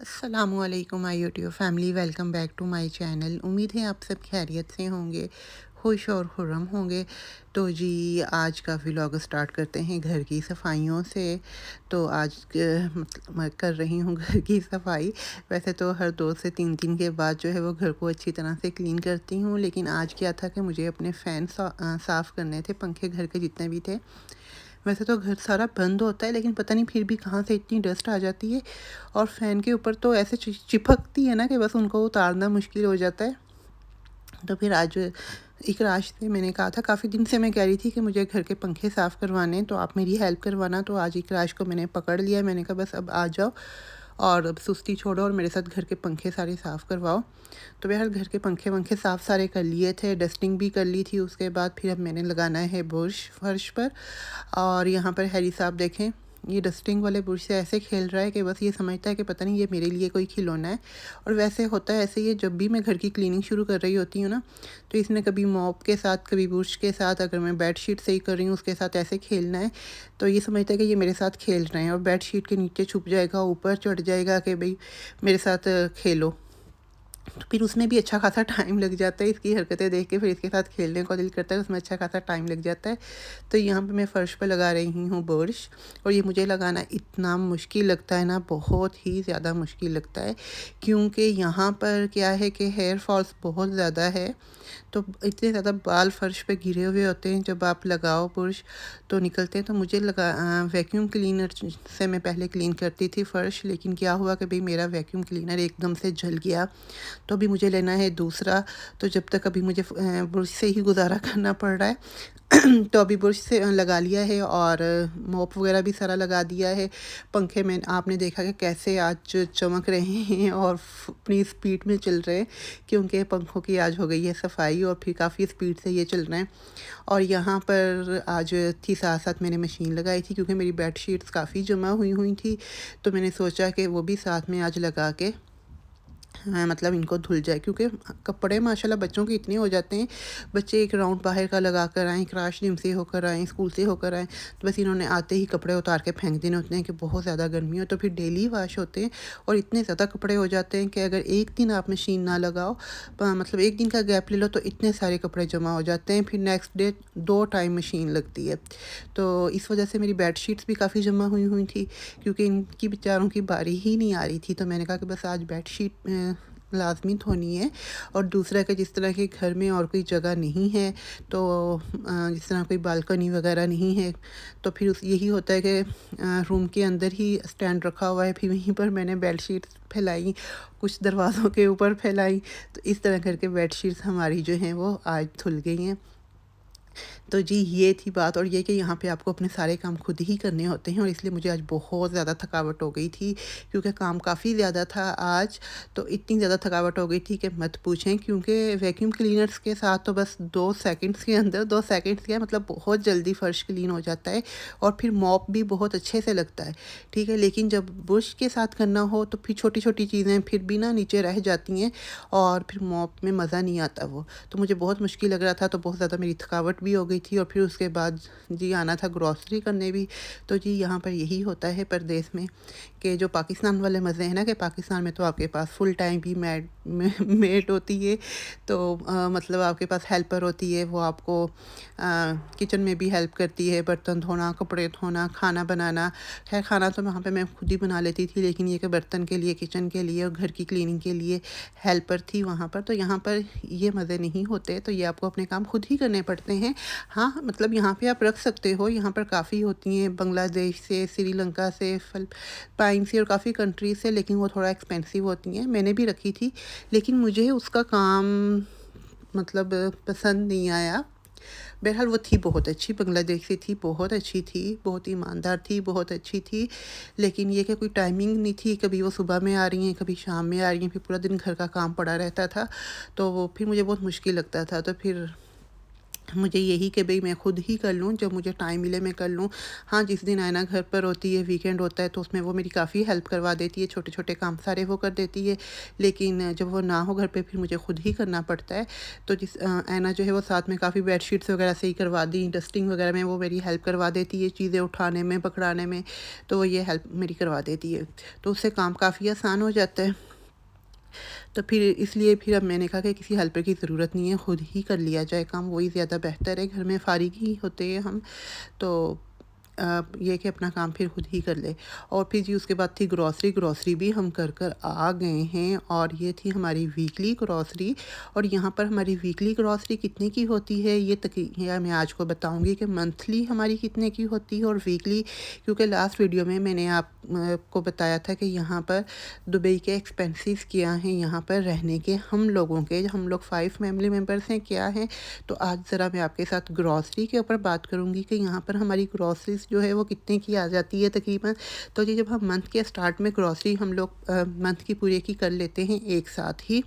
अस्सलामुअलैकुम my YouTube family, welcome back to my channel. उम्मीद है आप सब खैरियत से होंगे, खुश और खुर्रम होंगे। तो जी, आज का व्लॉग स्टार्ट करते हैं घर की सफाइयों से। तो आज मतलब मैं कर रही हूँ घर की सफाई। वैसे तो हर 2 से 3 दिन के बाद जो है वो घर को अच्छी तरह से क्लीन करती हूँ, लेकिन आज क्या था कि मुझे अपने फ़ैन साफ़ करने थे, पंखे घर के जितने भी थे। वैसे तो घर सारा बंद होता है, लेकिन पता नहीं फिर भी कहाँ से इतनी डस्ट आ जाती है, और फ़ैन के ऊपर तो ऐसे चिपकती है ना कि बस उनको उतारना मुश्किल हो जाता है। तो फिर आज इकराश से मैंने कहा था, काफ़ी दिन से मैं कह रही थी कि मुझे घर के पंखे साफ़ करवाने हैं, तो आप मेरी हेल्प करवाना। तो आज इकराश को मैंने पकड़ लिया, मैंने कहा बस अब आ जाओ और अब सुस्ती छोड़ो और मेरे साथ घर के पंखे सारे साफ़ करवाओ। तो बहरहाल घर के पंखे वंखे साफ़ सारे कर लिए थे, डस्टिंग भी कर ली थी। उसके बाद फिर अब मैंने लगाना है बुर्श फ़र्श पर। और यहाँ पर हैरी साहब देखें, ये डस्टिंग वाले ब्रश से ऐसे खेल रहा है कि बस ये समझता है कि पता नहीं ये मेरे लिए कोई खिलौना है। और वैसे होता है ऐसे, ये जब भी मैं घर की क्लीनिंग शुरू कर रही होती हूँ ना, तो इसने कभी मॉप के साथ, कभी ब्रश के साथ, अगर मैं बेडशीट सही कर रही हूँ उसके साथ ऐसे खेलना है, तो ये समझता है कि ये मेरे साथ खेल रहे हैं, और बेडशीट के नीचे छुप जाएगा, ऊपर चढ़ जाएगा कि भाई मेरे साथ खेलो। तो फिर उसमें भी अच्छा खासा टाइम लग जाता है, इसकी हरकतें देख के फिर इसके साथ खेलने को दिल करता है, उसमें अच्छा खासा टाइम लग जाता है। तो यहाँ पे मैं फ़र्श पे लगा रही हूँ बुर्श, और ये मुझे लगाना इतना मुश्किल लगता है ना, बहुत ही ज़्यादा मुश्किल लगता है, क्योंकि यहाँ पर क्या है कि हेयर फॉल्स बहुत ज़्यादा है। तो इतने ज़्यादा बाल फ़र्श पे गिरे हुए होते हैं, जब आप लगाओ बुर्श तो निकलते हैं। तो मुझे वैक्यूम क्लीनर से मैं पहले क्लीन करती थी फ़र्श, लेकिन क्या हुआ कि भाई मेरा वैक्यूम क्लीनर एकदम से जल गया। तो अभी मुझे लेना है दूसरा। तो जब तक अभी मुझे ब्रश से ही गुज़ारा करना पड़ रहा है। तो अभी ब्रश से लगा लिया है, और मॉप वगैरह भी सारा लगा दिया है। पंखे में आपने देखा कि कैसे आज चमक रहे हैं और अपनी स्पीड में चल रहे हैं, क्योंकि पंखों की आज हो गई है सफाई और फिर काफ़ी स्पीड से ये चल रहे हैं। और यहाँ पर आज थी, साथ साथ मैंने मशीन लगाई थी, क्योंकि मेरी बेडशीट्स काफ़ी जमा हुई हुई थी, तो मैंने सोचा कि वो भी साथ में आज लगा के हाँ, मतलब इनको धुल जाए, क्योंकि कपड़े माशाल्लाह बच्चों के इतने हो जाते हैं। बच्चे एक राउंड बाहर का लगा कर आएँ, क्रॉस जिम से होकर आएँ, स्कूल से होकर आएँ, तो बस इन्होंने आते ही कपड़े उतार के फेंक देने होते हैं कि बहुत ज़्यादा गर्मी हो। तो फिर डेली वॉश होते हैं, और इतने ज़्यादा कपड़े हो जाते हैं कि अगर एक दिन आप मशीन ना लगाओ, मतलब एक दिन का गैप ले लो, तो इतने सारे कपड़े जमा हो जाते हैं। फिर नेक्स्ट डे 2 टाइम मशीन लगती है। तो इस वजह से मेरी बेडशीट्स भी काफ़ी जमा हुई हुई थी, क्योंकि इनकी बेचारों की बारी ही नहीं आ रही थी। तो मैंने कहा कि बस आज बेडशीट लाज़मी धोनी है। और दूसरा कि जिस तरह के घर में और कोई जगह नहीं है, तो जिस तरह कोई बालकनी वगैरह नहीं है, तो फिर यही होता है कि रूम के अंदर ही स्टैंड रखा हुआ है, फिर वहीं पर मैंने बेडशीट्स फैलाई, कुछ दरवाज़ों के ऊपर फैलाई। तो इस तरह करके बेडशीट्स हमारी जो हैं वो आज धुल गई हैं। तो जी, ये थी बात। और ये कि यहाँ पे आपको अपने सारे काम खुद ही करने होते हैं, और इसलिए मुझे आज बहुत ज़्यादा थकावट हो गई थी, क्योंकि काम काफ़ी ज़्यादा था आज। तो इतनी ज़्यादा थकावट हो गई थी कि मत पूछें, क्योंकि वैक्यूम क्लीनर्स के साथ तो बस 2 सेकंड्स के अंदर, 2 सेकंड्स क्या मतलब बहुत जल्दी फ़र्श क्लीन हो जाता है, और फिर मॉप भी बहुत अच्छे से लगता है, ठीक है। लेकिन जब बुर्श के साथ करना हो तो फिर छोटी-छोटी चीज़ें फिर भी ना नीचे रह जाती हैं, और फिर मॉप में मज़ा नहीं आता वो। तो मुझे बहुत मुश्किल लग रहा था, तो बहुत ज़्यादा मेरी थकावट भी हो गई थी, और फिर उसके बाद जी आना था ग्रॉसरी करने भी। तो जी, यहाँ पर यही होता है परदेस में, कि जो पाकिस्तान वाले मज़े हैं ना, कि पाकिस्तान में तो आपके पास फुल टाइम भी मेड होती है। तो मतलब आपके पास हेल्पर होती है, वो आपको किचन में भी हेल्प करती है, बर्तन धोना, कपड़े धोना, खाना बनाना। खैर, खाना तो वहाँ पे मैं खुद ही बना लेती थी, लेकिन ये कि बर्तन के लिए, किचन के लिए और घर की क्लीनिंग के लिए हेल्पर थी वहाँ पर। तो यहाँ पर ये मज़े नहीं होते, तो ये आपको अपने काम खुद ही करने पड़ते हैं। हाँ, मतलब यहाँ पे आप रख सकते हो, यहाँ पर काफ़ी होती हैं बांग्लादेश से, श्रीलंका से, फ़िलिपाइन से और काफ़ी कंट्रीज़ से, लेकिन वो थोड़ा एक्सपेंसिव होती हैं। मैंने भी रखी थी, लेकिन मुझे उसका काम मतलब पसंद नहीं आया। बहरहाल वो थी बहुत अच्छी, बांग्लादेशी थी, बहुत अच्छी थी, बहुत ईमानदार थी, बहुत अच्छी थी। लेकिन ये कि कोई टाइमिंग नहीं थी, कभी वो सुबह में आ रही हैं, कभी शाम में आ रही हैं, फिर पूरा दिन घर का काम पड़ा रहता था, तो वो फिर मुझे बहुत मुश्किल लगता था। तो फिर मुझे यही कि भई मैं खुद ही कर लूँ, जब मुझे टाइम मिले मैं कर लूँ। हाँ, जिस दिन आयना घर पर होती है, वीकेंड होता है, तो उसमें वो मेरी काफ़ी हेल्प करवा देती है, छोटे-छोटे काम सारे वो कर देती है। लेकिन जब वो ना हो घर पे, फिर मुझे खुद ही करना पड़ता है। तो आयना जो है वो साथ में काफ़ी बेडशीट्स वगैरह सही करवा दी, डस्टिंग वगैरह में वो मेरी हेल्प करवा देती है, चीज़ें उठाने में, पकड़ाने में, तो वो ये हेल्प मेरी करवा देती है। तो उससे काम काफ़ी आसान हो जाता है। तो फिर इसलिए फिर अब मैंने कहा कि किसी हेल्पर की ज़रूरत नहीं है, खुद ही कर लिया जाए काम, वही ज़्यादा बेहतर है। घर में फ़ारिग ही होते हैं हम, तो ये कि अपना काम फिर खुद ही कर ले। और फिर जी उसके बाद थी ग्रॉसरी। ग्रॉसरी भी हम कर कर आ गए हैं, और ये थी हमारी वीकली ग्रॉसरी। और यहाँ पर हमारी वीकली ग्रॉसरी कितने की होती है, ये मैं आज को बताऊँगी कि मंथली हमारी कितने की होती है और वीकली। क्योंकि लास्ट वीडियो में मैंने को बताया था कि यहाँ पर दुबई के एक्सपेंसेस क्या हैं, यहाँ पर रहने के हम लोगों के, हम लोग 5 फैमिली मेम्बर्स हैं, क्या हैं। तो आज ज़रा मैं आपके साथ ग्रॉसरी के ऊपर बात करूँगी कि यहाँ पर हमारी ग्रॉसरीज़ जो है वो कितने की आ जाती है तकरीबन। तो जी जब हम मंथ के स्टार्ट में ग्रॉसरी हम लोग मंथ की पूरे की कर लेते हैं एक साथ ही,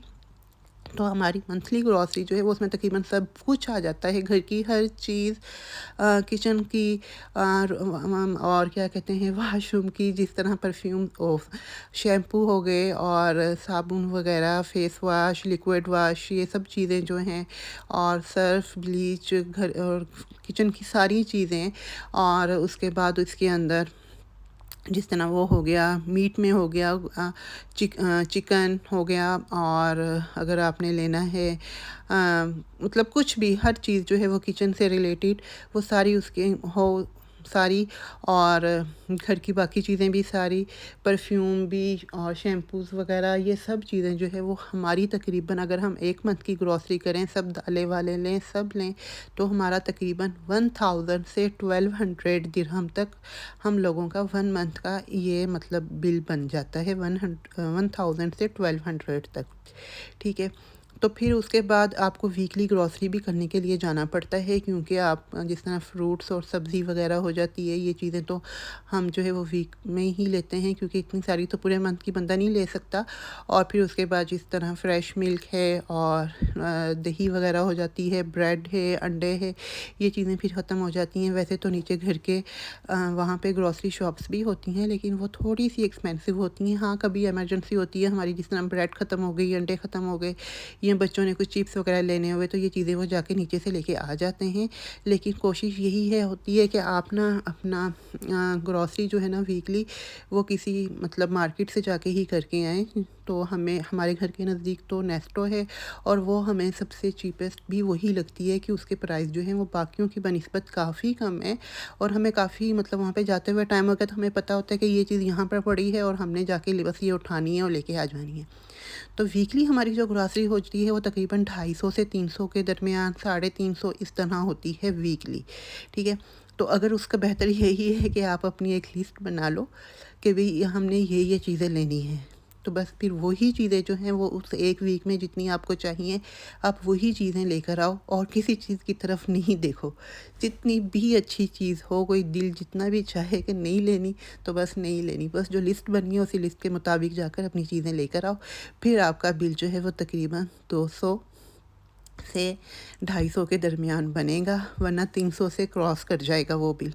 तो हमारी मंथली ग्रॉसरी जो है वो उसमें तकरीबन सब कुछ आ जाता है, घर की हर चीज़, किचन की, और क्या कहते हैं, वॉशरूम की, जिस तरह परफ्यूम शैम्पू हो गए और साबुन वगैरह, फेस वाश, लिक्विड वाश, ये सब चीज़ें जो हैं, और सर्फ, ब्लीच, घर और किचन की सारी चीज़ें। और उसके बाद उसके अंदर जिस तरह वो हो गया, मीट में हो गया, चिकन हो गया, और अगर आपने लेना है मतलब कुछ भी, हर चीज़ जो है वो किचन से रिलेटेड वो सारी उसके हो सारी। और घर की बाकी चीज़ें भी सारी, परफ्यूम भी और शैम्पूज़ वगैरह, ये सब चीज़ें जो है वो हमारी तकरीबन, अगर हम एक मंथ की ग्रॉसरी करें, सब दालें वाले लें, सब लें, तो हमारा तकरीबन 1000 से 1200 दिरहम तक हम लोगों का 1 मंथ का ये मतलब बिल बन जाता है, 1000 से 1200 तक, ठीक है। तो फिर उसके बाद आपको वीकली ग्रॉसरी भी करने के लिए जाना पड़ता है, क्योंकि आप जिस तरह फ्रूट्स और सब्ज़ी वगैरह हो जाती है, ये चीज़ें तो हम जो है वो वीक में ही लेते हैं, क्योंकि इतनी सारी तो पूरे मंथ की बंदा नहीं ले सकता। और फिर उसके बाद जिस तरह फ्रेश मिल्क है और दही वगैरह हो जाती है, ब्रेड है, अंडे है, ये चीज़ें फिर ख़त्म हो जाती हैं। वैसे तो नीचे घर के वहाँ पे ग्रॉसरी शॉप्स भी होती हैं, लेकिन वो थोड़ी सी एक्सपेंसिव होती हैं। हाँ, कभी इमरजेंसी होती है हमारी, जिस तरह ब्रेड ख़त्म हो गई, अंडे ख़त्म हो गए, या बच्चों ने कुछ चिप्स वगैरह लेने हुए, तो ये चीज़ें वो जाके नीचे से लेके आ जाते हैं। लेकिन कोशिश यही है होती है कि आप ना अपना ग्रॉसरी जो है ना वीकली, वो किसी मतलब मार्केट से जाके ही करके आएँ। तो हमें हमारे घर के नज़दीक तो नेस्टो है, और वो हमें सबसे चीपेस्ट भी वही लगती है, कि उसके प्राइस जो हैं वो बाकियों की बनिस्बत काफ़ी कम है। और हमें काफ़ी मतलब वहाँ पे जाते हुए टाइम हो गया, तो हमें पता होता है कि ये चीज़ यहाँ पर पड़ी है और हमने जाके बस ये उठानी है और लेके आ जानी है। तो वीकली हमारी जो ग्रॉसरी होती है वो तकरीबन 250 से 300 के दरमियान, 350 इस तरह होती है वीकली, ठीक है। तो अगर उसका बेहतर यही है कि आप अपनी एक लिस्ट बना लो कि भई हमने ये चीज़ें लेनी हैं। तो बस फिर वही चीज़ें जो हैं वो उस एक वीक में जितनी आपको चाहिए, आप वही चीज़ें लेकर आओ, और किसी चीज़ की तरफ नहीं देखो। जितनी भी अच्छी चीज़ हो, कोई दिल जितना भी चाहे कि नहीं लेनी, तो बस नहीं लेनी। बस जो लिस्ट बनी है उसी लिस्ट के मुताबिक जाकर अपनी चीज़ें लेकर आओ। फिर आपका बिल जो है वो तकरीबन 200 से 250 के दरमियान बनेगा, वरना 300 से क्रॉस कर जाएगा वो बिल।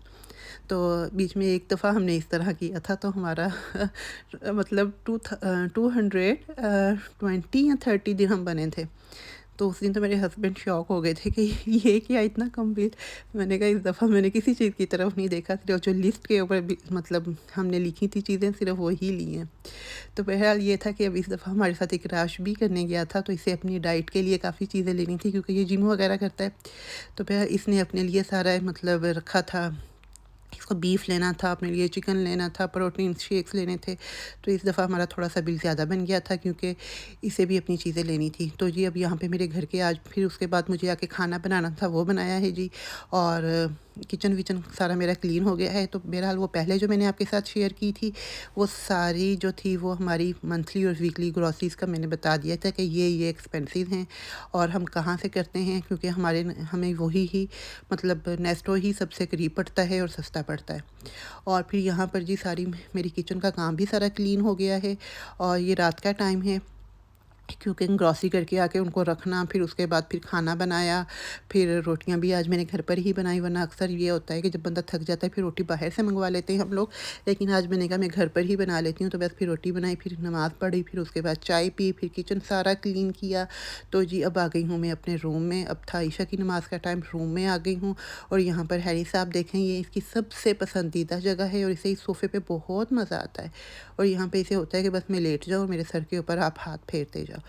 तो बीच में एक दफ़ा हमने इस तरह किया था, तो हमारा मतलब 220 या 30 दिरहम बने थे। तो उस दिन तो मेरे हस्बैंड शॉक हो गए थे कि ये क्या इतना कम बिल। मैंने कहा इस दफ़ा मैंने किसी चीज़ की तरफ नहीं देखा, सिर्फ जो लिस्ट के ऊपर मतलब हमने लिखी थी चीज़ें, सिर्फ वही ली हैं। तो बहरहाल ये था कि अब इस दफ़ा हमारे साथ एक रश भी करने गया था, तो इसे अपनी डाइट के लिए काफ़ी चीज़ें लेनी थी, क्योंकि ये जिम वगैरह करता है। तो बहरहाल इसने अपने लिए सारा मतलब रखा था, इसको बीफ लेना था, अपने लिए चिकन लेना था, प्रोटीन शेक्स लेने थे। तो इस दफ़ा हमारा थोड़ा-सा बिल ज़्यादा बन गया था, क्योंकि इसे भी अपनी चीज़ें लेनी थी। तो जी अब यहाँ पे मेरे घर के आज फिर उसके बाद मुझे आके खाना बनाना था, वो बनाया है जी। और किचन विचन सारा मेरा क्लीन हो गया है। तो बहरहाल वो पहले जो मैंने आपके साथ शेयर की थी, वो सारी जो थी वो हमारी मंथली और वीकली ग्रॉसरीज़ का मैंने बता दिया था कि ये एक्सपेंसिव हैं और हम कहाँ से करते हैं, क्योंकि हमें वही ही मतलब नेस्टो ही सबसे करीब पड़ता है और सस्ता पड़ता है। और फिर यहाँ पर जी सारी मेरी किचन का काम भी सारा क्लीन हो गया है, और ये रात का टाइम है। कुकिंग ग्रॉसरी करके आके उनको रखना, फिर उसके बाद फिर खाना बनाया, फिर रोटियां भी आज मैंने घर पर ही बनाई, वरना अक्सर ये होता है कि जब बंदा थक जाता है फिर रोटी बाहर से मंगवा लेते हैं हम लोग। लेकिन आज मैंने कहा मैं घर पर ही बना लेती हूँ, तो बस फिर रोटी बनाई, फिर नमाज़ पढ़ी, फिर उसके बाद चाय पी, फिर किचन सारा क्लीन किया। तो जी अब आ गई हूँ मैं अपने रूम में, अब था ईशा की नमाज़ का टाइम, रूम में आ गई हूँ। और यहाँ पर हैरी साहब देखें, ये इसकी सबसे पसंदीदा जगह है और इसे इस सोफ़े पे बहुत मज़ा आता है। और यहाँ पे इसे होता है कि बस मैं लेट जाऊँ और मेरे सर के ऊपर आप हाथ फेरते जाओ।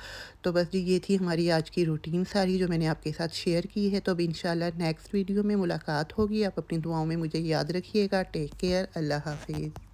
तो बस जी ये थी हमारी आज की रूटीन सारी जो मैंने आपके साथ शेयर की है। तो अब इंशाल्लाह नेक्स्ट वीडियो में मुलाकात होगी। आप अपनी दुआओं में मुझे याद रखिएगा। Take care. अल्लाह हाफ़िज़।